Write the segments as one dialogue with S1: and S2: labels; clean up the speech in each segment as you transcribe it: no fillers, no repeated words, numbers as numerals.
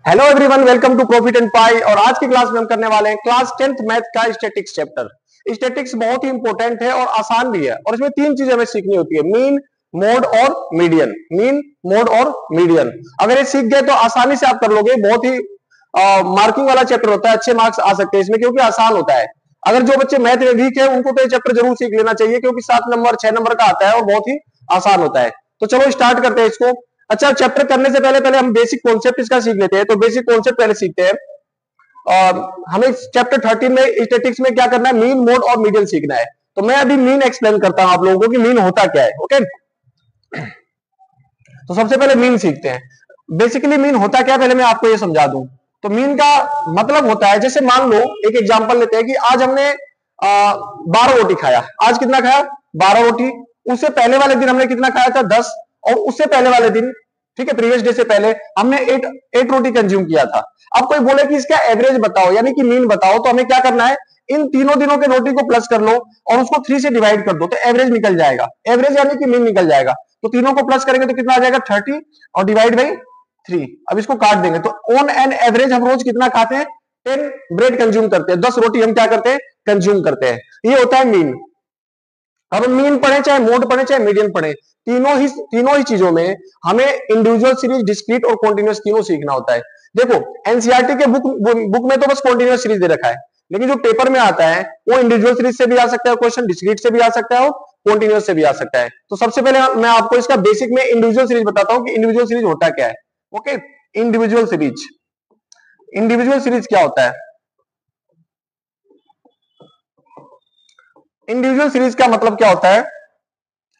S1: Hello everyone, welcome to profit and pi. और आज की क्लास में हम करने वाले हैं क्लास 10th मैथ का स्टैटिक्स चैप्टर। स्टैटिक्स बहुत ही इंपॉर्टेंट है और आसान भी है, और इसमें तीन चीजें हमें सीखनी होती है: मीन, मोड और मीडियन। मीन, मोड और मीडियन अगर ये सीख गए तो आसानी से आप कर लोगे। बहुत ही मार्किंग वाला चैप्टर होता है, अच्छे मार्क्स आ सकते हैं इसमें क्योंकि आसान होता है। अगर जो बच्चे मैथ में वीक है उनको तो ये चैप्टर जरूर सीख लेना चाहिए क्योंकि 7 नंबर 6 नंबर का आता है और बहुत ही आसान होता है। तो चलो स्टार्ट करते हैं इसको। अच्छा, चैप्टर करने से पहले पहले हम बेसिक कॉन्सेप्ट इसका सीख लेते हैं। तो बेसिक कॉन्सेप्ट पहले सीखते हैं। और हमें चैप्टर 13 में स्टैटिस्टिक्स में क्या करना है, मीन, मोड और मीडियन सीखना है। तो मैं अभी मीन एक्सप्लेन करता हूं आप लोगों को कि मीन होता क्या है। ओके, तो सबसे पहले मीन सीखते हैं। बेसिकली मीन होता क्या है पहले मैं आपको ये समझा दूं। तो मीन का मतलब होता है, जैसे मान लो एक एग्जांपल लेते हैं कि आज हमने 12 रोटी खाया। आज कितना खाया? 12 रोटी। उससे पहले वाले दिन हमने कितना खाया था? 10। और उससे पहले वाले दिन, ठीक है, प्रीवियस डे से पहले हमने 8 रोटी कंज्यूम किया था। अब कोई बोले कि इसका एवरेज बताओ यानी कि मीन बताओ, तो हमें क्या करना है, इन तीनों दिनों के रोटी को प्लस कर लो और उसको 3 से डिवाइड कर दो तो एवरेज निकल जाएगा। एवरेज यानी कि मीन निकल जाएगा। तो तीनों को प्लस करेंगे तो कितना आ जाएगा? 30 और डिवाइड बाई 3। अब इसको काट देंगे तो ऑन एन एवरेज हम रोज कितना खाते हैं? 10 ब्रेड कंज्यूम करते हैं, 10 रोटी हम क्या करते हैं? कंज्यूम करते हैं। ये होता है मीन। अब मीन पढ़े चाहे मोड पढ़े चाहे मीडियन पढ़े, तीनों ही चीजों में हमें इंडिविजुअल सीरीज, डिस्क्रीट और कॉन्टिन्यूअस तीनों सीखना होता है। देखो, एनसीईआरटी के बुक में तो बस कॉन्टिन्यूअस सीरीज दे रखा है, लेकिन जो पेपर में आता है वो इंडिविजुअल सीरीज से भी आ सकता है क्वेश्चन, डिस्क्रीट से भी आ सकता है और कॉन्टिन्यूअस से भी आ सकता है। तो सबसे पहले मैं आपको इसका बेसिक में इंडिविजुअल सीरीज बताता हूं कि इंडिविजुअल सीरीज होता क्या है। Okay, individual series, individual series क्या होता है? इंडिविजुअल सीरीज का मतलब क्या होता है,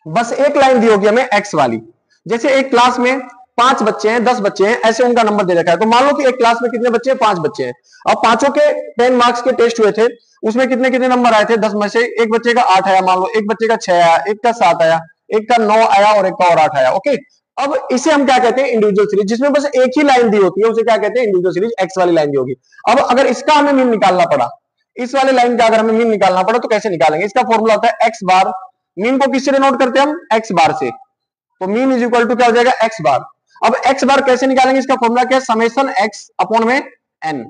S1: बस एक लाइन दी होगी हमें एक्स वाली। जैसे एक क्लास में 5 बच्चे हैं, 10 बच्चे हैं, ऐसे उनका नंबर दे रखा है। तो मान लो कि एक क्लास में कितने बच्चे हैं? 5 बच्चे हैं। अब पांचों के 10 मार्क्स के टेस्ट हुए थे, उसमें कितने कितने नंबर आए थे? 10 में से एक बच्चे का 8 आया, मान लो एक बच्चे का 6 आया, एक का 7 आया, एक का 9 आया और एक का और 8 आया। ओके, अब इसे हम क्या कहते हैं? इंडिविजुअल सीरीज, जिसमें बस एक ही लाइन दी होती है उसे क्या कहते हैं? Individual series. एक्स वाली लाइन दी होगी। अब अगर इसका हमें मीन निकालना पड़ा, इस वाले लाइन का अगर हमें मीन निकालना पड़ा तो कैसे निकालेंगे? इसका फॉर्मूला होता है एक्स बार। मीन को किससे डिनोट करते हैं हम? एक्स बार से। तो मीन इज इक्वल टू क्या हो जाएगा? एक्स बार। अब एक्स बार कैसे निकालेंगे? इसका फॉर्मूला क्या है? समेशन एक्स अपॉन में एन।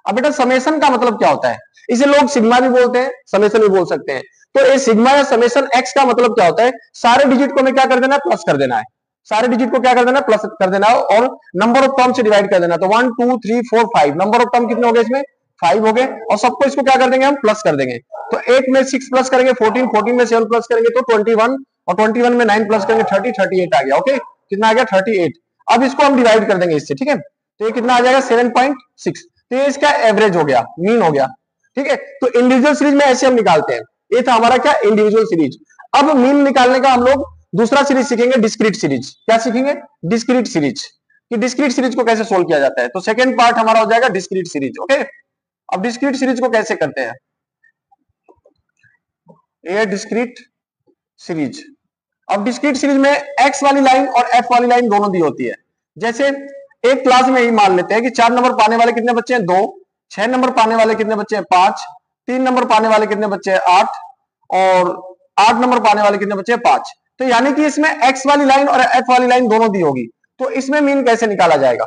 S1: अब बेटा समेशन का मतलब क्या होता है? इसे लोग सिग्मा भी बोलते हैं, समेशन भी बोल सकते हैं। तो ये सिग्मा या समेशन एक्स का मतलब क्या होता है? सारे डिजिट को हमें क्या कर देना है? प्लस कर देना है। सारे डिजिट को क्या कर देना है? प्लस कर देना है और नंबर ऑफ टर्म से डिवाइड कर देना। तो 1 2 3 4 5 नंबर ऑफ टर्म कितने हो गए इसमें? 5 हो गए। और सबको इसको क्या कर देंगे हम? प्लस कर देंगे। तो 8 में 6 प्लस करेंगे 14, 14 में 7 प्लस करेंगे तो 21, और 21 में 9 प्लस करेंगे 30, 38 आ गया। ओके, कितना आ गया? 38। अब इसको हम डिवाइड कर देंगे इससे, ठीक है। तो ये कितना आ जाएगा? 7.6। तो ये इसका एवरेज हो गया, मीन हो गया, ठीक है। तो इंडिविजुअल सीरीज में ऐसे हम निकालते हैं। ये था हमारा क्या? Individual series. अब मीन निकालने का हम लोग दूसरा सीरीज सीखेंगे, डिस्क्रीट सीरीज। क्या सीखेंगे? Discrete series. कि डिस्क्रीट सीरीज को कैसे सोल्व किया जाता है। तो सेकंड पार्ट हमारा हो जाएगा डिस्क्रीट सीरीज। ओके, अब डिस्क्रीट सीरीज को कैसे करते हैं? ये डिस्क्रीट सीरीज। अब डिस्क्रीट सीरीज में एक्स वाली लाइन और एफ वाली लाइन दोनों दी होती है। जैसे एक क्लास में ही मान लेते हैं कि 4 नंबर पाने वाले कितने बच्चे हैं? 2। 6 नंबर पाने वाले कितने बच्चे हैं? 5। 3 नंबर पाने वाले कितने बच्चे हैं? 8। और 8 नंबर पाने वाले कितने बच्चे हैं? 5। तो यानी कि इसमें एक्स वाली लाइन और एफ वाली लाइन दोनों दी होगी। तो इसमें मीन कैसे निकाला जाएगा?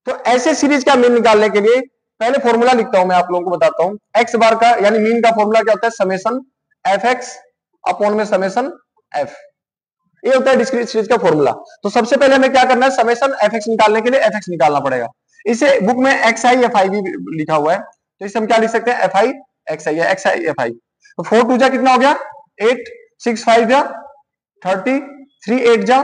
S1: तो ऐसे सीरीज का मीन निकालने के लिए पहले फॉर्मूला लिखता हूं, मैं आप लोगों को बताता हूं। एक्स बार का यानी मीन का फॉर्मूला क्या होता है? समेशन एफ एक्स अपॉन में समेशन एफ। ये होता है डिस्क्रीट सीरीज का फॉर्मूला। तो सबसे पहले हमें क्या करना है? समेशन एफ एक्स निकालने के लिए एफ एक्स निकालना पड़ेगा। इसे बुक में एक्स आई एफ आई भी लिखा हुआ है, तो इसे हम क्या लिख सकते हैं? एफ आई एक्स आई या एक्स आई एफ आई। तो 4 2 जा कितना हो गया? 8, 6 5 जा 30, 3 8 जा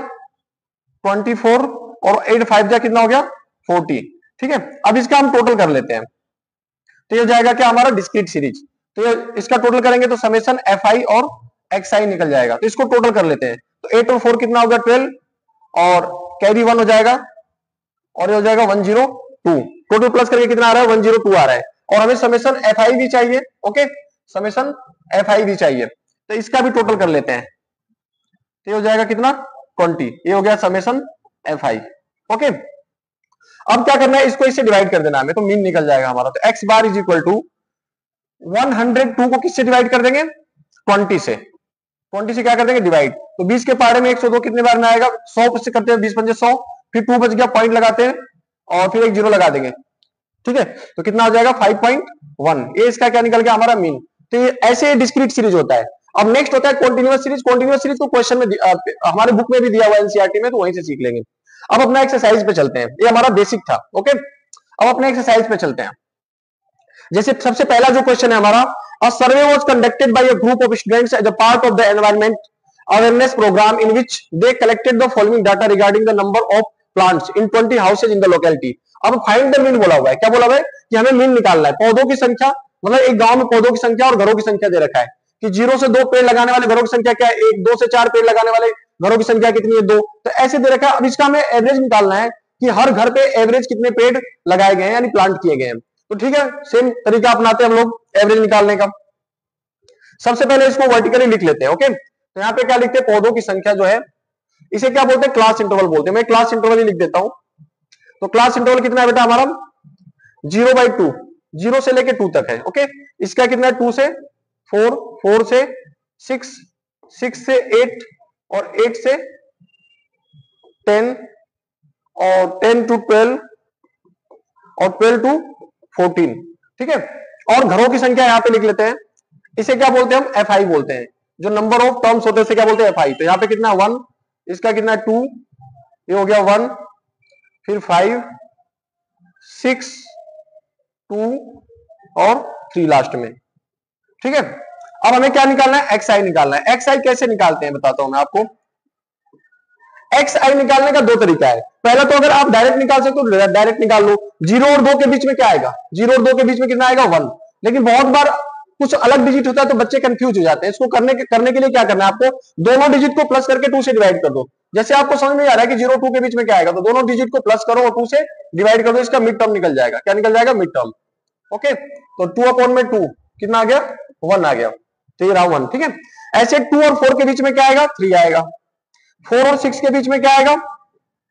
S1: 24 और 8 5 जा कितना हो गया? 40। ठीक है, अब इसका हम टोटल कर लेते हैं। तो ये जाएगा क्या? हमारा डिस्क्रीट सीरीज। तो ये इसका टोटल करेंगे तो समेशन एफ आई और एक्स आई निकल जाएगा। तो इसको टोटल कर लेते हैं। तो 8 और 4 कितना होगा? 12 और कैरी 1 हो जाएगा और ये हो जाएगा 102। टोटल प्लस करके कितना आ रहा है? 102 आ रहा है। और हमें समेशन एफ आई भी चाहिए। ओके, समेशन एफ आई भी चाहिए, तो इसका भी टोटल कर लेते हैं। तो ये हो जाएगा कितना? 20। ये हो गया समेशन एफ आई। ओके, अब क्या करना है? इसको इससे डिवाइड कर देना हमें, तो मीन निकल जाएगा हमारा। तो x bar is equal to 102 को किससे डिवाइड कर देंगे? 20 से। 20 से क्या कर देंगे? डिवाइड। तो 20 के पारे में 102 कितने बार में आएगा? 100 से करते हैं, 20 पंजे 100, फिर 2 बच गया, पॉइंट लगाते हैं और फिर एक जीरो लगा देंगे, ठीक है, तो कितना हो जाएगा 5.1, ये इसका क्या निकल गया हमारा मीन। तो ये ऐसे डिस्क्रीट सीरीज होता है। अब नेक्स्ट होता है कॉन्टिन्यूअस सीरीज। कॉन्टिन्यूअस सीरीज को क्वेश्चन में हमारे बुक में भी दिया हुआ है एनसीईआरटी में, तो वहीं से सीख लेंगे। अब अपना एक्सरसाइज पे चलते हैं, ये हमारा बेसिक था, ओके। अब अपने एक्सरसाइज पे चलते हैं। जैसे सबसे पहला जो क्वेश्चन है हमारा, a survey was conducted by a group of students as a part of the environment awareness programme in which they collected the following data regarding the number of plants in 20 houses in the locality. अब find the mean बोला हुआ है, क्या बोला हुआ है कि हमें मीन निकालना है, पौधों की संख्या, मतलब एक गांव में पौधों की संख्या और घरों की संख्या दे रखा है कि 0 से 2 पेड़ लगाने वाले घरों की संख्या क्या है 1, 2 से 4 पेड़ लगाने वाले घरों की संख्या कितनी है 2, तो ऐसे दे रखा है। अब इसका हमें एवरेज निकालना है कि हर घर पे एवरेज कितने पेड़ लगाए गए हैं, यानी प्लांट किए गए हैं। तो ठीक है, सेम तरीका अपनाते हैं हम लोग एवरेज निकालने का। सबसे पहले इसको वर्टिकली लिख लेते हैं, ओके। तो यहाँ पे क्या लिखते हैं, पौधों की संख्या जो है इसे क्या बोलते हैं, क्लास इंटरवल बोलते हैं। मैं क्लास इंटरवल ही लिख देता हूं। तो क्लास इंटरवल कितना है बेटा हमारा 0/2, 0 से लेके 2 तक है, ओके। इसका कितना है 2 से 4, 4 से 6, 6 से 8 और 8 से 10 और 10 to 12 और 12 to 14, ठीक है। और घरों की संख्या यहां पे लिख लेते हैं, इसे क्या बोलते हैं हम FI बोलते हैं। जो नंबर ऑफ टर्म्स होते हैं इसे क्या बोलते हैं FI। तो यहाँ पे कितना 1, इसका कितना 2, ये हो गया 1, फिर 5, 6, 2 और 3 लास्ट में, ठीक है। अब हमें क्या निकालना है, XI निकालना है। XI कैसे निकालते हैं बताता हूं मैं आपको। XI निकालने का 2 तरीका है। पहला तो अगर आप डायरेक्ट निकाल सकते हो डायरेक्ट निकाल लो। 0 और 2 के बीच में क्या आएगा, 0 और 2 के बीच में कितना आएगा 1। लेकिन बहुत बार कुछ अलग डिजिट होता है तो बच्चे कंफ्यूज हो जाते हैं। इसको करने के लिए क्या करना है आपको, दोनों डिजिट को प्लस करके 2 से डिवाइड कर दो। जैसे आपको समझ में आ रहा है कि 0 2 के बीच में क्या आएगा, तो दोनों डिजिट को प्लस करो और 2 से डिवाइड कर दो, इसका मिड टर्म निकल जाएगा। क्या निकल जाएगा, मिड टर्म, ओके। तो 2/2 कितना आ गया 1 आ गया, तो ये रहा 1, ठीक है। ऐसे 2 और 4 के बीच में क्या आएगा 3 आएगा, 4 और 6 के बीच में क्या आएगा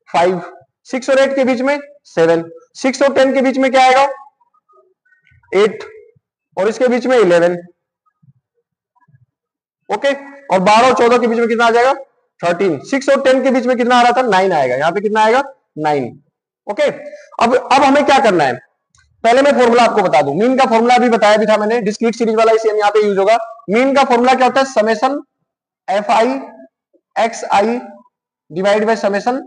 S1: 5, 6 और 8 के बीच में 7, 6 और 10 के बीच में क्या आएगा 8 और इसके बीच में 11, ओके। और 12 और 14 के बीच में कितना आ जाएगा 13, 6 और 10 के बीच में कितना आ रहा था 9 आएगा, यहां पे कितना आएगा 9, ओके। अब हमें क्या करना है, पहले मैं फॉर्मूला आपको बता दूं। मीन का फॉर्मूला भी बताया भी था मैंने, डिस्क्रीट सीरीज वाला, इसे हम यहाँ पे यूज होगा। मीन का फॉर्मूला क्या होता है, summation FI XI divide by summation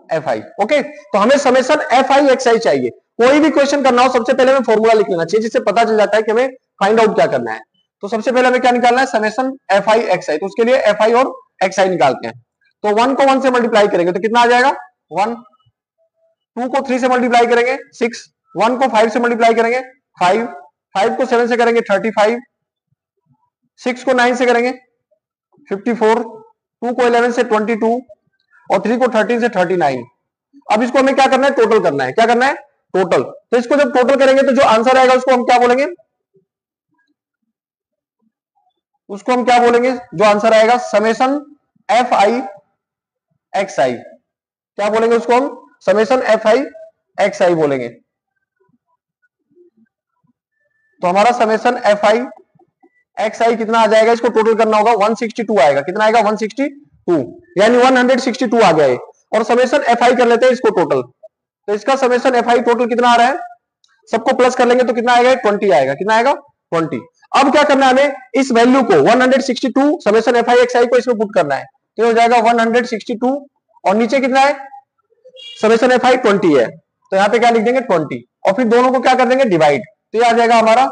S1: FI, okay. तो हमें समेशन FI XI चाहिए। कोई भी क्वेश्चन करना हो सबसे पहले हमें फॉर्मूला लिख लेना चाहिए, जिससे पता चल जाता है कि हमें फाइंड आउट क्या करना है। तो सबसे पहले हमें क्या निकालना है, समेशन FI XI। तो उसके लिए FI और XI निकालते हैं। तो 1 को 1 से मल्टीप्लाई करेंगे तो कितना आ जाएगा 1, 2 को 3 से मल्टीप्लाई करेंगे 6, 1 को 5 से मल्टीप्लाई करेंगे 5, 5 को 7 से करेंगे 35, 6 को 9 से करेंगे 54, 2 को 11 से 22 और 3 को 13 से 39। अब इसको हमें क्या करना है, टोटल करना है। क्या करना है, टोटल। तो इसको जब टोटल करेंगे तो जो आंसर आएगा उसको हम क्या बोलेंगे, उसको हम क्या बोलेंगे, जो आंसर आएगा समेशन FI XI। क्या बोलेंगे उसको हम, समेशन FI XI बोलेंगे। तो हमारा समेशन FI XI कितना आ जाएगा, इसको टोटल करना होगा 162 आएगा। कितना आएगा 162, यानी 162 आ गया है। और समेशन FI कर लेते हैं इसको टोटल। तो इसका समेशन FI टोटल कितना आ रहा है, सबको प्लस कर लेंगे तो कितना आएगा 20 आएगा। कितना आएगा 20। अब क्या करना है हमें, इस वैल्यू को 162 समेशन FI XI को इसमें पुट करना है। तो हो जाएगा 162 और नीचे कितना है समेशन FI 20 है, तो यहाँ पे क्या लिख देंगे 20 और फिर दोनों को क्या कर देंगे डिवाइड। तो ये आ जाएगा हमारा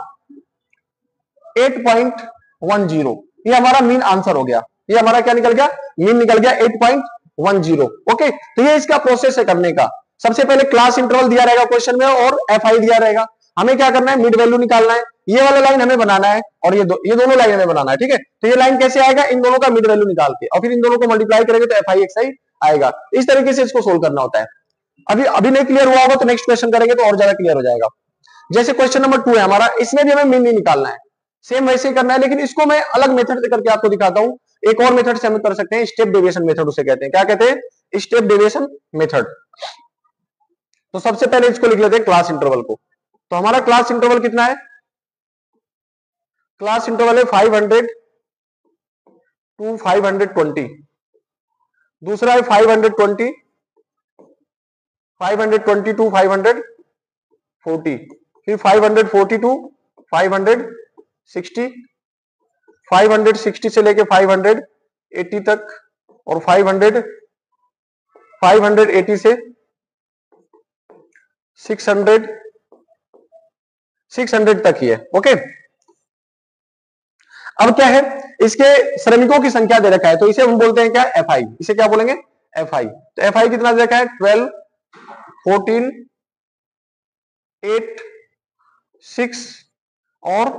S1: 8.10। ये हमारा मीन आंसर हो गया। ये हमारा क्या निकल गया, मीन निकल गया 8.10, ओके। तो ये इसका प्रोसेस है करने का। सबसे पहले क्लास इंटरवल दिया रहेगा क्वेश्चन में और FI दिया रहेगा। हमें क्या करना है, मिड वैल्यू निकालना है। ये वाला लाइन हमें बनाना है और ये दोनों लाइन हमें बनाना है, ठीक है। तो ये लाइन कैसे आएगा, इन दोनों का मिड वैल्यू निकाल के और फिर इन दोनों को मल्टीप्लाई करेंगे तो FI XI आएगा। इस तरीके से इसको सोल्व करना होता है। अभी नहीं क्लियर हुआ होगा तो नेक्स्ट क्वेश्चन करेंगे तो और ज्यादा क्लियर हो जाएगा। जैसे क्वेश्चन नंबर 2 है हमारा, इसमें भी हमें मीन नहीं निकालना है, सेम वैसे ही करना है, लेकिन इसको मैं अलग मेथड से करके आपको दिखाता हूं। एक और मेथड से हम कर सकते हैं, स्टेप डेविएशन मेथड उसे कहते हैं। क्या कहते हैं, स्टेप डेविएशन मेथड। तो सबसे पहले इसको लिख लेते हैं क्लास इंटरवल को। तो हमारा क्लास इंटरवल कितना है, क्लास इंटरवल है 500 टू 520, दूसरा है 520 522 540, फिर 542 560, 560 से लेके 580 तक, और 580 से 600 तक ही है। ओके, अब क्या है, इसके श्रमिकों की संख्या दे रखा है, तो इसे हम बोलते हैं क्या, एफ आई। इसे क्या बोलेंगे, एफ आई। तो एफ आई कितना दे रखा है, 12, 14, 8, 6 और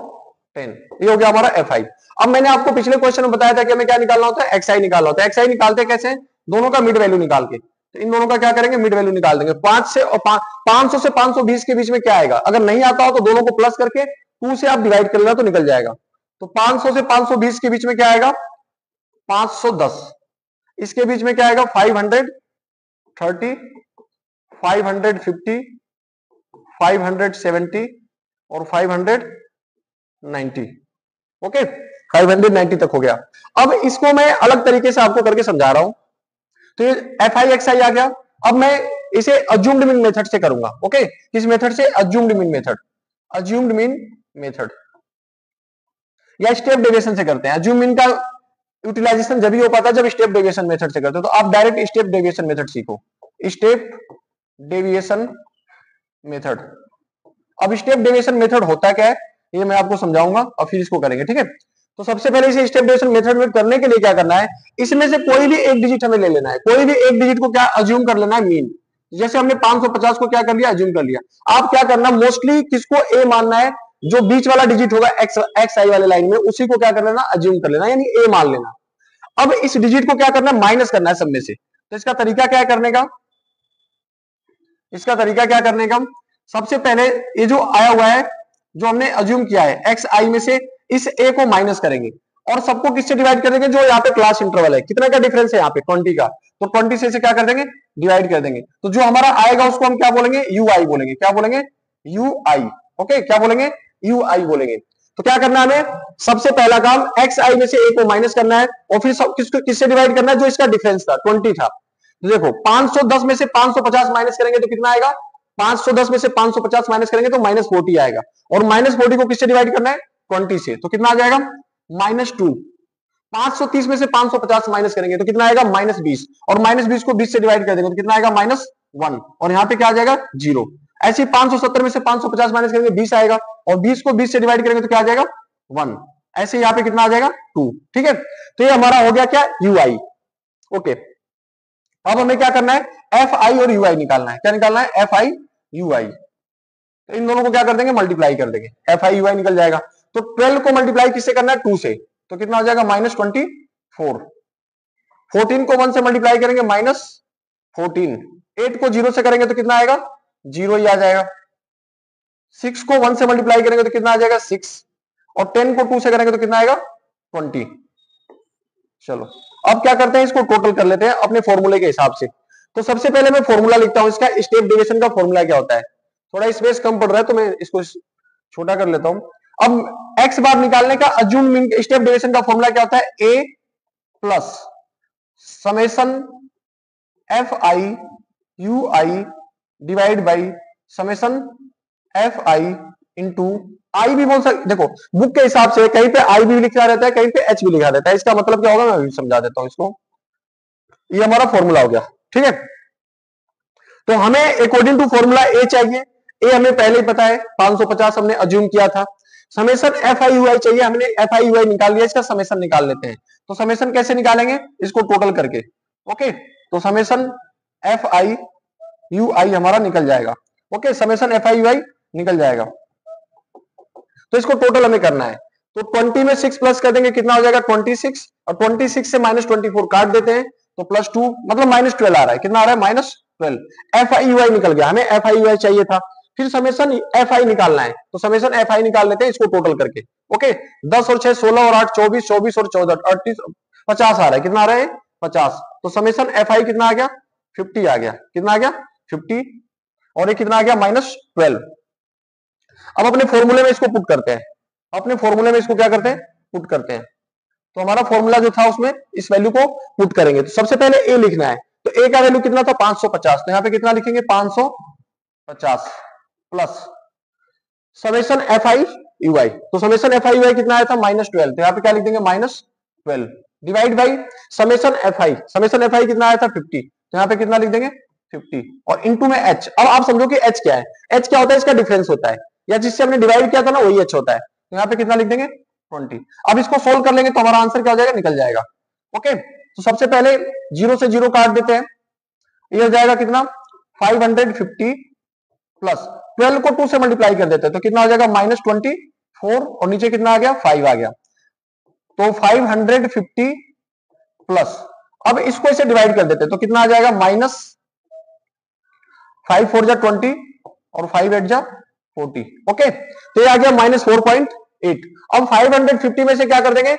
S1: 10, ये हो गया हमारा एफ आई। अब मैंने आपको पिछले क्वेश्चन में बताया था कि हमें क्या निकालना होता है, एक्स आई निकालना होता है। एक्स आई निकालते कैसे, दोनों का मिड वैल्यू निकाल के, तो इन दोनों का क्या करेंगे, मिड वैल्यू निकाल देंगे। 5 से और 500 से 520 के बीच में क्या आएगा, अगर नहीं आता हो तो दोनों को प्लस करके 2 से आप डिवाइड कर लेना तो निकल जाएगा। तो 500 से 520 के बीच में क्या आएगा, 510। इसके बीच में क्या आएगा, 530, 550, 570 और 590। ओके, 590 तक हो गया। अब इसको मैं अलग तरीके से आपको करके समझा रहा हूं। तो ये एफ आई एक्स आई आ गया। अब मैं इसे अज्यूम्ड मीन मेथड से करूंगा। ओके, किस मेथड से, assumed mean method. Assumed mean method या स्टेप डेविएशन से करते हैं। अज्यूम मीन का यूटिलाइजेशन जब ही हो पाता है जब स्टेप डेविएशन मेथड से करते हैं। तो आप डायरेक्ट स्टेप डेविएशन मेथड सीखो, स्टेप डेविएशन मेथड। अब स्टेप डेविएशन मेथड होता क्या है, ये मैं आपको समझाऊंगा और फिर इसको करेंगे, ठीक है। तो सबसे पहले इसे स्टेप डेविएशन मेथड में करने के लिए क्या करना है, इसमें से कोई भी एक डिजिट हमें ले लेना है। कोई भी एक डिजिट को क्या अज्यूम कर लेना है, मीन। जैसे हमने 550 को क्या कर लिया, अज्यूम कर लिया। आप क्या करना, मोस्टली किसको ए मानना है, जो बीच वाला डिजिट होगा एक्स आई वाले लाइन में, उसी को क्या कर लेना, अज्यूम कर लेना, यानी ए मान लेना। अब इस डिजिट को क्या करना है, माइनस करना है सब में से। तो इसका तरीका क्या करने का, इसका तरीका क्या करने का, सबसे पहले ये जो आया हुआ है, जो हमने अज्यूम किया है एक्स आई में से, इस ए को माइनस करेंगे और सबको किससे डिवाइड कर देंगे, जो यहाँ पे क्लास इंटरवल है, कितना का डिफरेंस है यहाँ पे, 20 का। तो 20 से क्या कर देंगे, डिवाइड कर देंगे। तो जो हमारा आएगा उसको हम क्या बोलेंगे, यू आई बोलेंगे। क्या बोलेंगे, यू आई। ओके, क्या बोलेंगे, यू आई बोलेंगे। तो क्या करना है हमें, सबसे पहला काम एक्स आई में से ए को माइनस करना है और फिर किसको किससे डिवाइड करना है, जो इसका डिफरेंस था 20 था। तो देखो 510 में से 550 माइनस करेंगे तो कितना आएगा, 510 में से 550 माइनस करेंगे तो -40 आएगा, और -40 को किससे डिवाइड करना है, 20 से। तो कितना आ जाएगा, -2। 530 में से 550 माइनस करेंगे तो कितना आएगा, -20, और -20 को 20 से डिवाइड कर देंगे तो कितना आएगा, -1, और यहाँ पे क्या आ जाएगा, 0। ऐसे 570 में से 550 माइनस करेंगे 20 आएगा, और 20 को 20 से डिवाइड करेंगे तो क्या आ जाएगा, 1। ऐसे यहाँ पे कितना आ जाएगा, 2। ठीक है, तो ये हमारा हो गया क्या, यू आई। ओके, अब हमें क्या करना है, एफ आई और यू आई निकालना है। क्या निकालना है, एफ आई यू आई। तो इन दोनों को क्या कर देंगे, मल्टीप्लाई कर देंगे, एफ आई यू आई निकल जाएगा। तो 12 को मल्टीप्लाई किससे करना है, 2 से। तो कितना हो जाएगा, -24। 14 को 1 से मल्टीप्लाई करेंगे, -14। 8 को 0 से करेंगे तो कितना आएगा, 0 ही आ जाएगा। 6 को 1 से मल्टीप्लाई करेंगे तो कितना आ जाएगा, 6, और 10 को 2 से करेंगे तो कितना आएगा, 20। चलो अब क्या करते हैं, इसको टोटल कर लेते हैं अपने फॉर्मूले के हिसाब से। तो सबसे पहले मैं फॉर्मूला लिखता हूं इसका, स्टेप डेविएशन का फॉर्मूला क्या होता है। थोड़ा स्पेस कम पड़ रहा है तो मैं इसको छोटा कर लेता हूं। अब एक्स बार निकालने का अज्यूम मीन स्टेप डेविएशन का फॉर्मूला क्या होता है, a plus summation f i u i divide by summation f i into i भी बोल सकते। देखो बुक के हिसाब से कहीं पे आई भी लिखा रहता है, कहीं पे एच भी लिखा रहता है। इसका मतलब क्या होगा, मैं अभी समझा देता हूं इसको। ये हमारा फॉर्मूला हो गया, ठीक है। तो हमें अकॉर्डिंग टू फॉर्मूला ए चाहिए। ए हमें पहले ही पता है, 550 हमने अज्यूम किया था। समेशन एफ आई यू आई चाहिए, हमने एफ आई यू आई निकाल लिया, इसका समेशन निकाल लेते हैं। तो समेशन कैसे निकालेंगे, इसको टोटल करके। ओके, तो summation f i u i हमारा निकल जाएगा। Okay, summation f i u i निकल जाएगा। तो इसको टोटल हमें करना है। तो 20 में 6 प्लस कर देंगे, कितना हो जाएगा, 26, और 26 से -24 काट देते हैं तो +2, मतलब -12 आ रहा है। कितना आ रहा है, -12। एफ आई यू आई निकल गया, हमें एफ आई यू आई चाहिए था। फिर समेशन एफ आई निकालना है, तो समेशन एफ आई निकाल लेते हैं इसको टोटल करके। ओके, 10 और 6 16 और 8 24, 24 और 14 38, 50 आ रहा है। कितना आ रहा है, 50। तो समेशन एफ आई कितना आ गया, 50 आ गया। कितना आ गया, 50, और ये कितना आ गया, -12। अब अपने फॉर्मूले में इसको पुट करते हैं, अपने फॉर्मूले में इसको क्या करते हैं, पुट करते हैं। तो हमारा फॉर्मूला जो था उसमें इस वैल्यू को पुट करेंगे। तो सबसे पहले ए लिखना है, तो ए का वैल्यू कितना था 550, तो यहाँ पे कितना लिखेंगे 550 plus summation f i u i, तो summation f i u i कितना आया था -12, तो यहाँ पे क्या लिख देंगे -12 divide by summation f I, summation f आई कितना आया था 50, तो यहाँ पे कितना लिख देंगे 50 और इनटू में एच। अब आप समझो कि एच क्या है, एच क्या होता है, इसका डिफरेंस होता है, या जिससे हमने डिवाइड किया था ना वही एच होता है, तो यहाँ पे कितना लिख देंगे 20। अब इसको सोल्व कर लेंगे तो हमारा आंसर क्या हो जाएगा, निकल जाएगा। ओके, तो सबसे पहले 0 से 0 काट देते हैं, ये हो जाएगा कितना 550 प्लस 12 को 2 से मल्टीप्लाई कर देते हैं तो कितना हो जाएगा -24 और नीचे कितना आ गया 5 आ गया, तो 550 प्लस, अब इसको इसे डिवाइड कर देते हैं तो कितना आ जाएगा -5 4 जा 20 और 5 8 जा 40। ओके, तो ये आ गया -4.8। अब 550 में से क्या कर देंगे,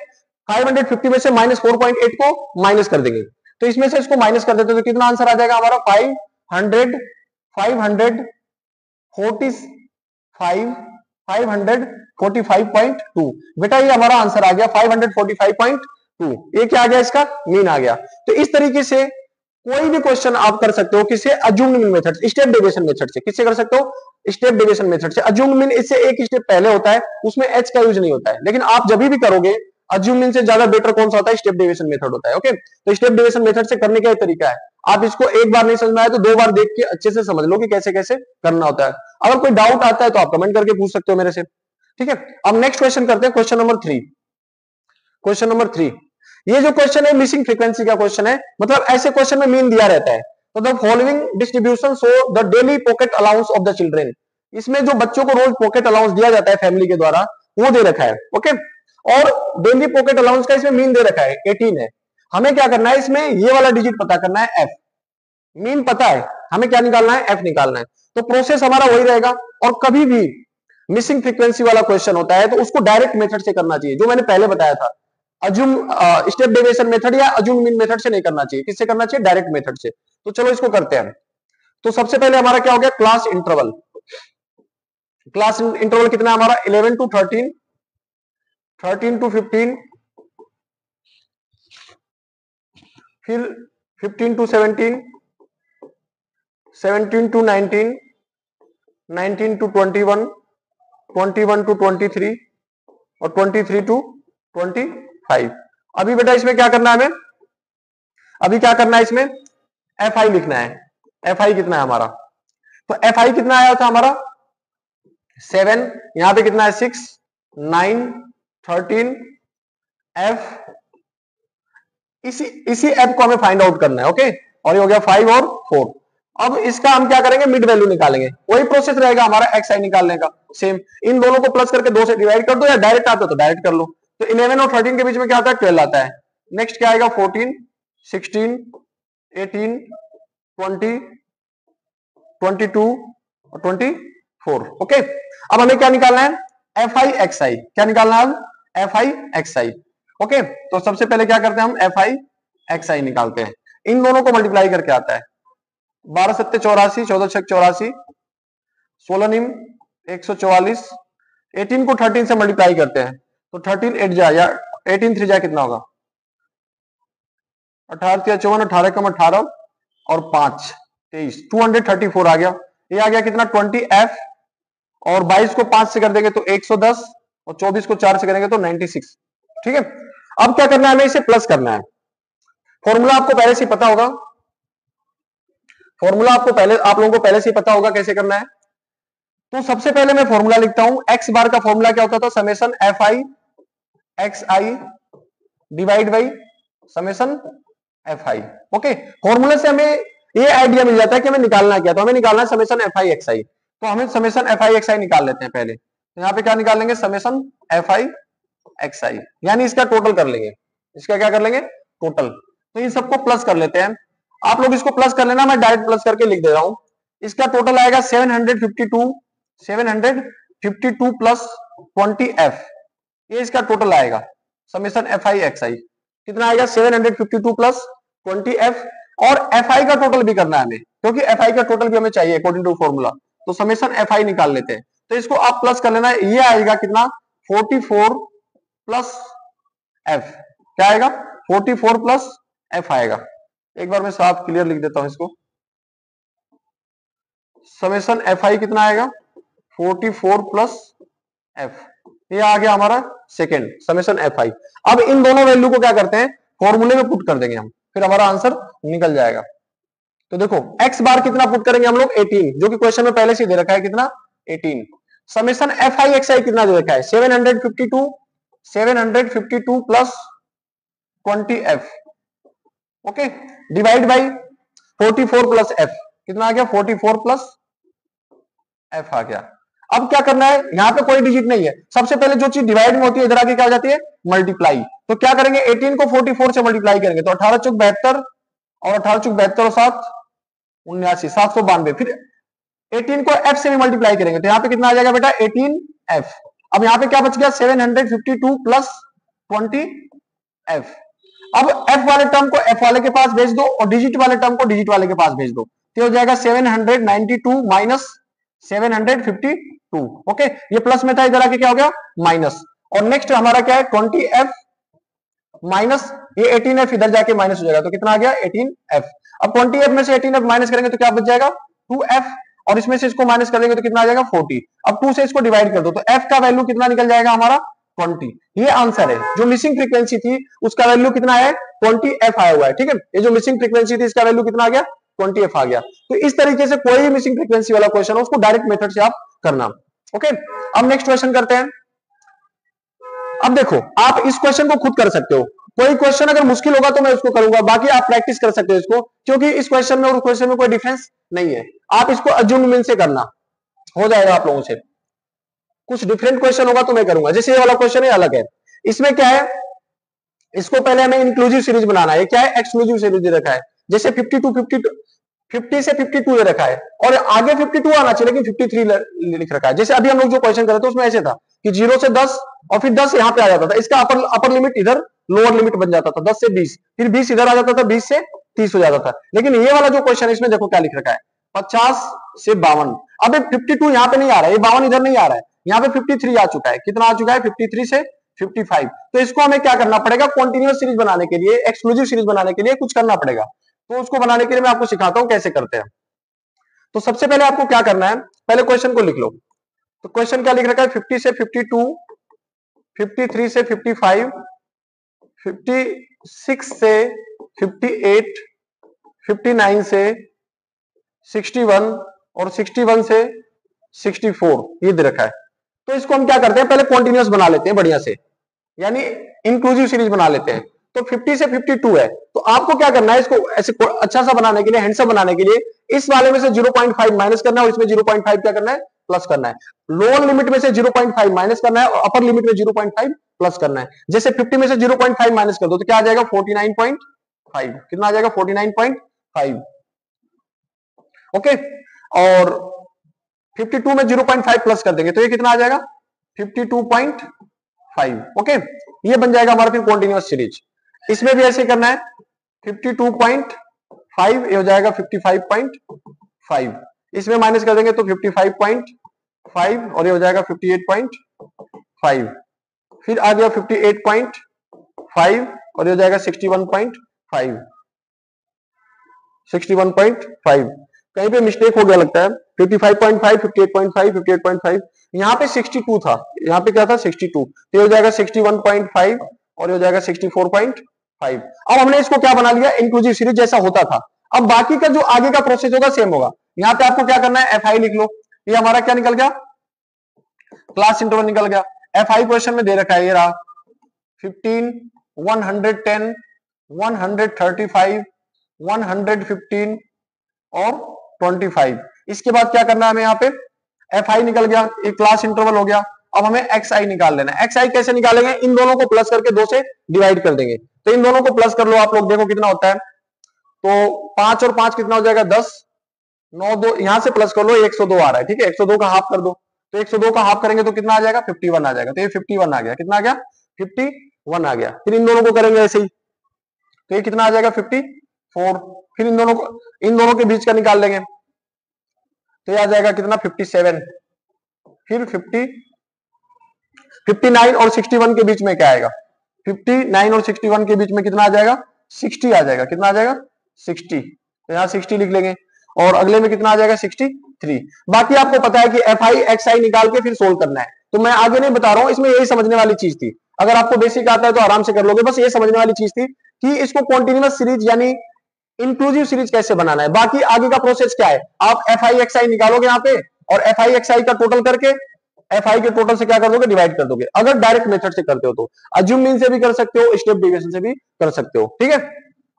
S1: 550 में से -4.8 को माइनस कर देंगे, तो इसमें से इसको माइनस कर देते हैं तो कितना आंसर आ जाएगा हमारा 545.2। बेटा ये हमारा आंसर आ गया 545.2, ये क्या आ गया, इसका मीन आ गया। तो इस तरीके से कोई भी क्वेश्चन आप कर सकते हो किससे, assumed mean method, step deviation method से। किससे कर सकते हो, स्टेप डेविएशन मेथड से। अज्यूम्ड मीन इससे एक स्टेप पहले होता है, उसमें एच का यूज नहीं होता है, लेकिन आप जब भी करोगे अज्यूम्ड मीन से ज्यादा बेटर कौन सा होता है, स्टेप डेविएशन मेथड होता है। ओके, तो स्टेप डेविएशन मेथड से करने का एक तरीका है, आप इसको एक बार नहीं समझ में आया तो 2 बार देख के अच्छे से समझ लो कि कैसे कैसे करना होता है। अगर कोई डाउट आता है तो आप कमेंट करके पूछ सकते हो मेरे से, ठीक है। अब नेक्स्ट क्वेश्चन करते हैं, क्वेश्चन नंबर 3। क्वेश्चन नंबर 3, ये जो क्वेश्चन है मिसिंग फ्रीक्वेंसी का क्वेश्चन है, मतलब ऐसे क्वेश्चन में मीन दिया रहता है, तो the following distribution show the daily pocket allowance of the children. इसमें जो बच्चों को रोज पॉकेट अलाउंस दिया जाता है फैमिली के द्वारा वो दे रखा है। ओके, और डेली पॉकेट अलाउंस का इसमें मीन दे रखा है 18 है। हमें क्या करना है, इसमें ये वाला डिजिट पता करना है एफ, मीन पता है, हमें क्या निकालना है, एफ निकालना है। तो प्रोसेस हमारा वही रहेगा, और कभी भी मिसिंग फ्रीक्वेंसी वाला क्वेश्चन होता है तो उसको डायरेक्ट मेथड से करना चाहिए, जो मैंने पहले बताया था। अज्यूम स्टेप डेविएशन मेथड या अज्यूम मीन मेथड से नहीं करना चाहिए, किससे करना चाहिए, डायरेक्ट मेथड से। तो चलो इसको करते हैं। तो सबसे पहले हमारा क्या हो गया, क्लास इंटरवल। क्लास इंटरवल कितना है हमारा, 11 to 13, 13 to 15, फिर 15 to 17, 17 to 19, 19 to 21, 21 to 23 और 23 to 25। अभी बेटा इसमें क्या करना है हमें, अभी क्या करना है इसमें, एफ आई लिखना है। एफ आई कितना है हमारा, तो एफ आई कितना आया था हमारा 7, यहां पे कितना है 6, 9, 13 एफ, इसी एफ को हमें फाइंड आउट करना है। ओके, और ये हो गया 5 और 4। अब इसका हम क्या करेंगे, मिड वैल्यू निकालेंगे, वही प्रोसेस रहेगा हमारा एक्स आई निकालने का, सेम। इन दोनों को प्लस करके 2 से डिवाइड कर दो, या डायरेक्ट आता है तो डायरेक्ट कर लो। तो 11 और 13 के बीच में क्या आता है, 12 आता है। नेक्स्ट क्या आएगा, 14, 16, 18, 20, 22 और 24। ओके, अब हमें क्या निकालना है, एफ आई एक्स आई। क्या निकालना है, F I x I. Okay, तो सबसे पहले क्या करते हैं हम, एफ आई एक्स आई निकालते हैं। इन दोनों को मल्टीप्लाई करके आता है 12 सत्ते 84, 14 छक 84, 16 निम 144, 18 को 13 से मल्टीप्लाई करते हैं तो 13 8 जा, या 18 3 जा कितना होगा 18 54, 18 कम 18 और 5 23, 234 आ गया। ये आ गया कितना 20 एफ, और 22 को 5 से कर देंगे तो 110, और 24 को 4 से करेंगे तो 96। ठीक है, अब क्या करना है, हमें इसे प्लस करना है। फॉर्मूला आपको पहले से पता होगा, फॉर्मूला आपको पहले, आप लोगों को पहले से पता होगा कैसे करना है। तो सबसे पहले मैं फॉर्मूला लिखता हूं, एक्स बार का फॉर्मूला क्या होता था, summation f I x I divide by summation f I. Okay, फॉर्मूले से हमें ये आइडिया मिल जाता है कि हमें निकालना क्या, तो हमें निकालना है समेशन एफ आई एक्स आई। तो हमें समेशन एफ आई एक्स आई निकाल लेते हैं पहले। तो यहाँ पे क्या निकाल लेंगे, समेशन एफ आई एक्स आई, यानी इसका टोटल कर लेंगे। इसका क्या कर लेंगे, टोटल। तो इन सबको प्लस कर लेते हैं। आप लोग इसको प्लस कर लेना, मैं डायरेक्ट प्लस करके लिख दे रहा हूं। इसका टोटल आएगा 752 प्लस 20 एफ, ये इसका टोटल आएगा समेशन एफ आई एक्स आई। कितना आएगा 752 प्लस 20 एफ, और एफ आई का टोटल भी करना है हमें, क्योंकि एफ आई का टोटल भी हमें चाहिए अकॉर्डिंग टू फॉर्मूला। तो समेशन एफ आई निकाल लेते हैं। तो इसको आप प्लस कर लेना है, ये आएगा कितना 44 प्लस एफ। क्या आएगा 44 प्लस एफ आएगा। एक बार मैं साफ क्लियर लिख देता हूं इसको। समेशन एफ आई कितना आएगा 44 प्लस एफ, ये आ गया हमारा सेकेंड समेशन एफ आई। अब इन दोनों वैल्यू को क्या करते हैं फॉर्मूले में पुट कर देंगे हम, फिर हमारा आंसर निकल जाएगा। तो देखो एक्स बार कितना पुट करेंगे हम लोग 18, जो कि क्वेश्चन में पहले से दे रखा है कितना 18। समेशन एफ आई एक्स आई कितना दे रखा है 752 plus 20 F, okay, divide by 44 plus F, कितना आ गया 44 प्लस एफ आ गया। अब क्या करना है, यहां पे कोई डिजिट नहीं है, सबसे पहले जो चीज डिवाइड में होती है इधर आके क्या हो जाती है मल्टीप्लाई। तो क्या करेंगे 18 को 44 से मल्टीप्लाई करेंगे तो 18 चौक 72 और 18 चौक 72 और 7 79, 792। फिर 18 को f से भी मल्टीप्लाई करेंगे तो यहाँ पे कितना आ जाएगा बेटा 18f। अब यहाँ पे क्या बच गया 752 प्लस 20f। अब f वाले टर्म को f वाले के पास भेज दो और डिजिट वाले टर्म को डिजिट वाले के पास भेज दो, तो हो जाएगा 792 माइनस 752। ओके, ये प्लस में था इधर आके क्या हो गया माइनस। और नेक्स्ट हमारा क्या है 20f माइनस ये 18f इधर जाके माइनस हो जाएगा तो कितना आ गया 18f। अब 20f में से 18f माइनस करेंगे तो क्या बच जाएगा 2f, और इसमें से इसको माइनस कर देंगे तो कितना आ जाएगा 40। अब 2 से इसको डिवाइड कर दो तो f का वैल्यू कितना निकल जाएगा हमारा 20। ये आंसर है। जो मिसिंग फ्रीक्वेंसी थी उसका वैल्यू कितना है 20f आया हुआ है, ठीक है। ये जो मिसिंग फ्रीक्वेंसी थी इसका वैल्यू कितना आ गया 20f आ गया। तो इस तरीके से कोई भी मिसिंग फ्रीक्वेंसी वाला क्वेश्चन हो उसको डायरेक्ट मेथड से आप करना। ओके, अब नेक्स्ट क्वेश्चन करते हैं। अब देखो आप इस क्वेश्चन को खुद कर सकते हो, कोई क्वेश्चन अगर मुश्किल होगा तो मैं उसको करूंगा, बाकी आप प्रैक्टिस कर सकते हो इसको, क्योंकि इस क्वेश्चन में और क्वेश्चन में कोई डिफरेंस नहीं है। आप इसको अज्यूम से करना, हो जाएगा आप लोगों से। कुछ डिफरेंट क्वेश्चन होगा तो मैं करूंगा, जैसे ये वाला क्वेश्चन है अलग है। इसमें क्या है, इसको पहले हमें इंक्लूसिव सीरीज बनाना है, क्या है एक्सक्लूसिव सीरीज दे रखा है। जैसे 50 से 52 दे रखा है और आगे 52 आना चाहिए लेकिन 53 लिख रखा है। जैसे अभी हम लोग जो क्वेश्चन कर रहे थे उसमें ऐसे था कि 0 से 10 और फिर 10 यहाँ पे आ जाता था, इसका अपर लिमिट इधर लोअर लिमिट बन जाता था 10 से 20, फिर 20 इधर आ जाता था, 20 से 30 हो जाता था। लेकिन ये वाला जो क्वेश्चन है इसमें देखो क्या लिख रखा है 50 से 52। अब 52 यहाँ पे नहीं आ रहा है, ये 52 इधर नहीं आ रहा है, यहाँ पे 53 आ चुका है। कितना आ चुका है 53 से 55। तो इसको हमें क्या करना पड़ेगा कॉन्टिन्यूअस सीरीज बनाने के लिए, एक्सक्लूसिव सीरीज बनाने के लिए कुछ करना पड़ेगा। तो उसको बनाने के लिए मैं आपको सिखाता हूं कैसे करते हैं। तो सबसे पहले आपको क्या करना है, पहले क्वेश्चन को लिख लो। तो क्वेश्चन क्या लिख रखा है 50 से 52, 53 से 55, 56 से 58, 59 से 61 और 61 से 64 ये दे रखा है। तो इसको हम क्या करते हैं पहले कॉन्टिन्यूअस बना लेते हैं बढ़िया से, यानी इंक्लूसिव सीरीज बना लेते हैं। तो 50 से 52 है, तो आपको क्या करना है इसको ऐसे अच्छा सा बनाने के लिए, हैंडसम बनाने के लिए इस वाले में से 0.5 माइनस करना है और इसमें 0.5 क्या करना है प्लस करना है। लोअर लिमिट में से 0.5 माइनस करना है और अपर लिमिट में 0.5 प्लस करना है। जैसे 50 में से 0.5 माइनस कर दो तो क्या आ जाएगा 49.5। कितना आ जाएगा 49.5। ओके, और 52 में 0.5 प्लस कर देंगे तो ये कितना आ जाएगा 52.5। ओके, ये बन जाएगा हमारा फिर कॉन्टिन्यूअस सीरीज। इसमें भी ऐसे करना है 52.5 ये हो जाएगा 55.5, इसमें माइनस कर देंगे तो 55.5 और ये हो जाएगा 58.5, फिर आ गया 58.5 और ये हो जाएगा 61.5। कहीं पे मिस्टेक हो गया लगता है 55.5, 58.5, 58.5, यहाँ पे 62 था, यहाँ पे क्या था 62, तो ये हो जाएगा 61.5 और ये हो जाएगा 64.5। अब हमने इसको क्या बना लिया इंक्लूसिव सीरीज जैसा होता था। अब बाकी का जो आगे का प्रोसेस होगा सेम होगा। यहाँ पे आपको क्या करना है एफ आई लिख लो, ये हमारा क्या निकल गया क्लास इंटरवल निकल गया। एफ आई क्वेश्चन में दे रखा है ये रहा 15, 110, 135, 115 और 25। इसके बाद क्या करना है हमें यहाँ पे एफ आई निकल गया, एक क्लास इंटरवल हो गया। अब हमें एक्स आई निकाल लेना है। एक्स आई कैसे निकालेंगे, इन दोनों को प्लस करके 2 से डिवाइड कर देंगे। तो इन दोनों को प्लस कर लो आप लोग, देखो कितना होता है। तो 5 और 5 कितना हो जाएगा 10, 9 2 यहां से प्लस कर लो 102 आ रहा है, ठीक है 102 का हाफ कर दो, तो 102 का हाफ करेंगे तो कितना आ जाएगा 51 आ जाएगा। तो ये 51 आ गया, कितना आ गया 51 आ गया। फिर इन दोनों को करेंगे ऐसे ही तो ये कितना आ जाएगा 54। फिर इन दोनों के बीच का निकाल लेंगे तो ये आ जाएगा कितना 57। फिर 59 और 61 के बीच में क्या आएगा 59 और 61 के बीच में कितना आ जाएगा 60 आ जाएगा। कितना आ जाएगा 60, तो यहाँ 60 लिख लेंगे और अगले में कितना आ जाएगा 63। बाकी आपको पता है कि एफ आई एक्स आई निकाल के फिर सोल्व करना है, तो मैं आगे नहीं बता रहा हूं, इसमें यही समझने वाली चीज थी। अगर आपको बेसिक आता है तो आराम से कर लोगे, बस ये समझने वाली चीज थी कि इसको कॉन्टिन्यूअस सीरीज यानी इंक्लूसिव सीरीज कैसे बनाना है। बाकी आगे का प्रोसेस क्या है, आप एफ आई एक्स आई निकालोगे यहाँ पे और एफ आई एक्स आई का टोटल करके एफ आई के टोटल से क्या कर दोगे, डिवाइड कर दोगे। अगर डायरेक्ट मेथड से करते हो तो अज्यूम मीन से भी कर सकते हो, स्टेप डेविएशन से भी कर सकते हो, ठीक है।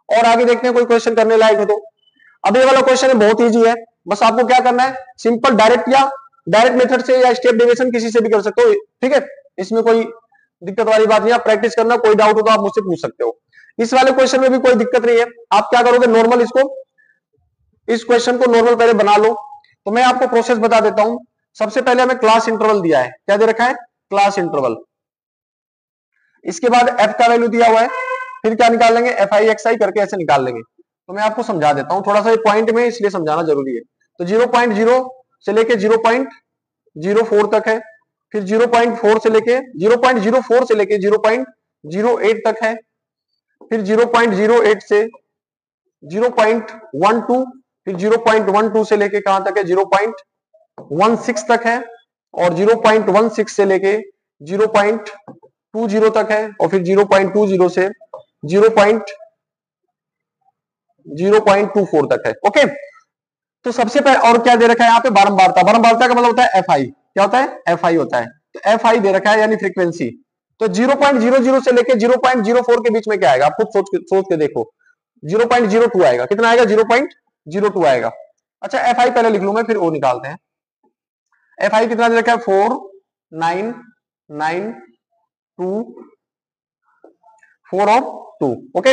S1: और आगे देखते हैं कोई क्वेश्चन करने लायक हो तो। अब ये वाला क्वेश्चन है बहुत इजी है, बस आपको क्या करना है, सिंपल डायरेक्ट या डायरेक्ट मेथड से या स्टेप डेविएशन किसी से भी कर सकते हो, ठीक है। इसमें कोई दिक्कत वाली बात नहीं, आप प्रैक्टिस करना, कोई डाउट हो तो आप मुझसे पूछ सकते हो। इस वाले क्वेश्चन में भी कोई दिक्कत नहीं है, आप क्या करोगे नॉर्मल इसको, इस क्वेश्चन को नॉर्मल पहले बना लो। तो मैं आपको प्रोसेस बता देता हूं। सबसे पहले हमें क्लास इंटरवल दिया है, क्या दे रखा है, क्लास इंटरवल। इसके बाद एफ का वैल्यू दिया हुआ है, फिर क्या निकाल लेंगे, एफ आई एक्स आई करके ऐसे निकाल लेंगे। तो मैं आपको समझा देता हूं, थोड़ा सा पॉइंट में इसलिए समझाना जरूरी है। तो 0.0 से लेके 0.04 तक है, फिर 0.4 से लेके 0.04 से लेके 0.08 तक है, फिर 0.08 से 0.12, फिर 0.12 से लेके कहां तक है, 0.16 तक है, और 0.16 से लेके 0.20 तक है, और फिर 0.20 से 0.24 तक है। ओके, तो सबसे पहले और क्या दे रखा है यहाँ पे, बारंबारता। बारंबारता का मतलब होता है एफ आई, क्या होता है, एफ आई होता है। तो एफ आई दे रखा है यानी फ्रीक्वेंसी। तो 0.00 से लेके 0.04 के बीच में क्या आएगा, आप खुद सोच के देखो, 0.02 आएगा। कितना आएगा, 0.02 आएगा। अच्छा एफ आई पहले लिख लू मैं, फिर वो निकालते हैं। एफ आई कितना दे रखा है, 4992 और 2। ओके,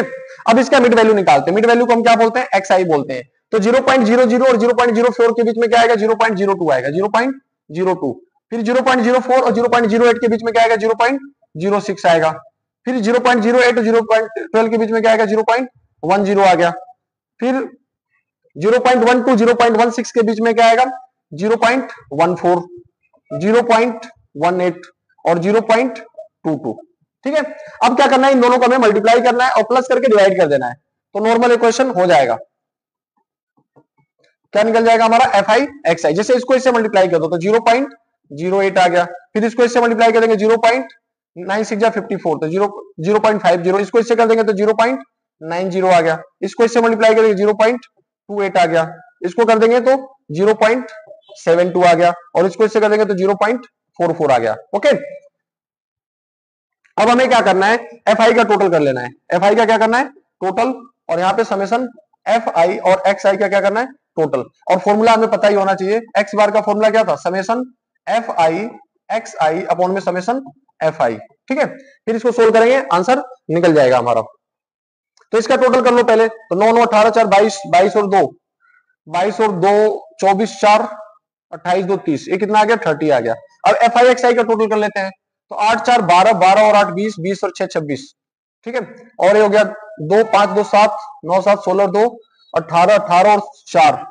S1: अब इसका मिड वैल्यू निकालते हैं। मिड वैल्यू को हम क्या बोलते हैं, एक्स आई बोलते हैं। तो 0.00 और 0.04 के बीच में क्या आएगा, 0.02 आएगा, 0.02। फिर 0.04 और 0.08 के बीच में क्या आएगा, 0.06 आएगा। फिर 0.08 और 0.12 के बीच में क्या आएगा, 0.10 आ गया। फिर 0.12 0.16 के बीच में क्या आएगा, 0.14, 0.18 और 0.22। ठीक है, अब क्या करना है, इन दोनों को हमें मल्टीप्लाई करना है और प्लस करके डिवाइड कर देना है, तो नॉर्मल इक्वेशन हो जाएगा। क्या निकल जाएगा हमारा, एफ आई एक्स आई। जैसे इसको इससे मल्टीप्लाई कर दो तो 0.08 आ गया। फिर इसको इससे मल्टीप्लाई कर देंगे 0.96 या 54, तो 0.50। इसको इससे कर देंगे तो 0.90 आ गया। इसको इससे मल्टीप्लाई करेंगे 0.28 आ गया। इसको कर देंगे तो 0.72 आ गया, और इसको इससे कर देंगे तो 0.44 आ गया। ओके, अब हमें क्या करना है, एफ आई का टोटल कर लेना है। एफ आई का क्या करना है, टोटल, और यहाँ पे समेशन एफ आई और एक्स आई का क्या करना है, टोटल। और फॉर्मूला हमें पता ही होना चाहिए, एक्स बार का फॉर्मूला क्या था, समेशन एफ आई एक्स आई अपॉन में समेशन एफ आई। ठीक है, फिर इसको सोल्व करेंगे, आंसर निकल जाएगा हमारा। तो इसका टोटल कर लो पहले, तो 9 9 18 4 22, 22 और 2 24 4 28 2 30, ये कितना आ गया, 30 आ गया। अब एफ आई एक्स आई का टोटल कर लेते हैं, तो 8 4 12, 12 और 8 20, 20 और 6 26। ठीक है, और ये हो गया 2 5 2 7, 9 7 16 2 18, 18 और 4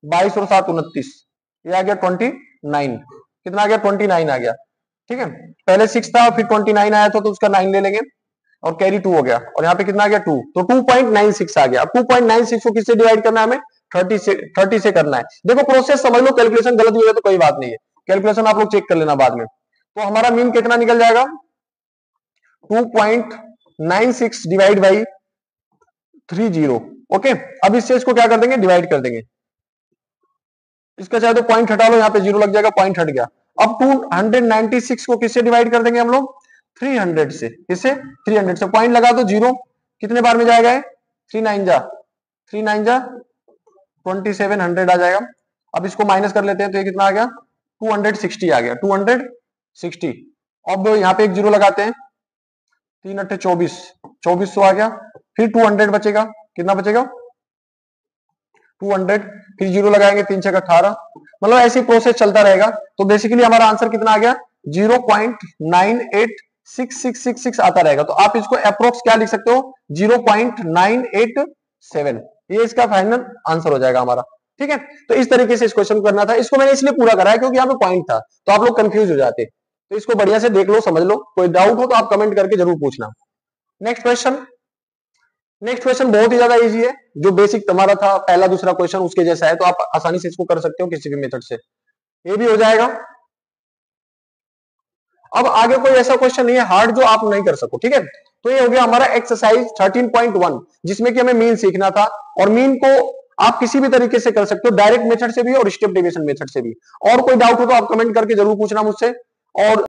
S1: 22 और 7 29, ये आ गया 29। कितना आ गया, 29 आ गया। ठीक है, पहले 6 था, फिर 29 आया था, तो उसका 9 ले लेंगे और कैरी 2 हो गया, और यहाँ पे कितना आ गया 2, तो 2.96 आ गया। अब 2.96 को किससे डिवाइड करना है हमें, 30 से करना है। देखो प्रोसेस समझ लो, कैलकुलेशन गलत भी हो तो कोई बात नहीं है, कैलकुलेशन आप लोग चेक कर लेना बाद में। तो हमारा मीन कितना निकल जाएगा, 2.96 डिवाइड बाई 30। ओके, अब इससे इसको क्या कर देंगे, डिवाइड कर देंगे। इसका चाहे तो पॉइंट हटा लो, यहाँ पे 0 लग जाएगा, पॉइंट हट गया। अब 296 को किससे डिवाइड कर देंगे हम लोग, 300 से। किससे, 300 से। पॉइंट लगा दो, 0 कितने बार में जाएगा, 3 9 जा 2700 आ जाएगा। अब इसको माइनस कर लेते हैं, तो ये कितना आ गया, 260 आ गया, 260। अब यहाँ पे एक 0 लगाते हैं, 3 8 24, 2400 आ गया। फिर 200 बचेगा, कितना बचेगा, 200। फिर 0 लगाएंगे, 3 6 18, मतलब ऐसी प्रोसेस चलता रहेगा। तो बेसिकली हमारा आंसर कितना आ गया, 0.986666 आता रहेगा। तो आप इसको अप्रोक्स क्या लिख सकते हो, 0.987, ये इसका फाइनल आंसर हो जाएगा हमारा। ठीक है, तो इस तरीके से इस क्वेश्चन को करना था। इसको मैंने इसलिए पूरा कराया क्योंकि यहाँ पे पॉइंट था, तो आप लोग कंफ्यूज हो जाते। तो इसको बढ़िया से देख लो, समझ लो, कोई डाउट हो तो आप कमेंट करके जरूर पूछना। नेक्स्ट क्वेश्चन, नेक्स्ट क्वेश्चन बहुत ही ज्यादा इजी है, जो बेसिक तुम्हारा था पहला दूसरा क्वेश्चन उसके जैसा है, तो आप आसानी से इसको कर सकते हो किसी भी मेथड से, ये भी हो जाएगा। अब आगे कोई ऐसा क्वेश्चन नहीं है हार्ड जो आप नहीं कर सको, ठीक है। तो ये हो गया हमारा एक्सरसाइज 13.1, जिसमें कि हमें मीन सीखना था, और मीन को आप किसी भी तरीके से कर सकते हो, डायरेक्ट मेथड से भी और स्टेप डेविएशन मेथड से भी। और कोई डाउट हो तो आप कमेंट करके जरूर पूछना मुझसे। और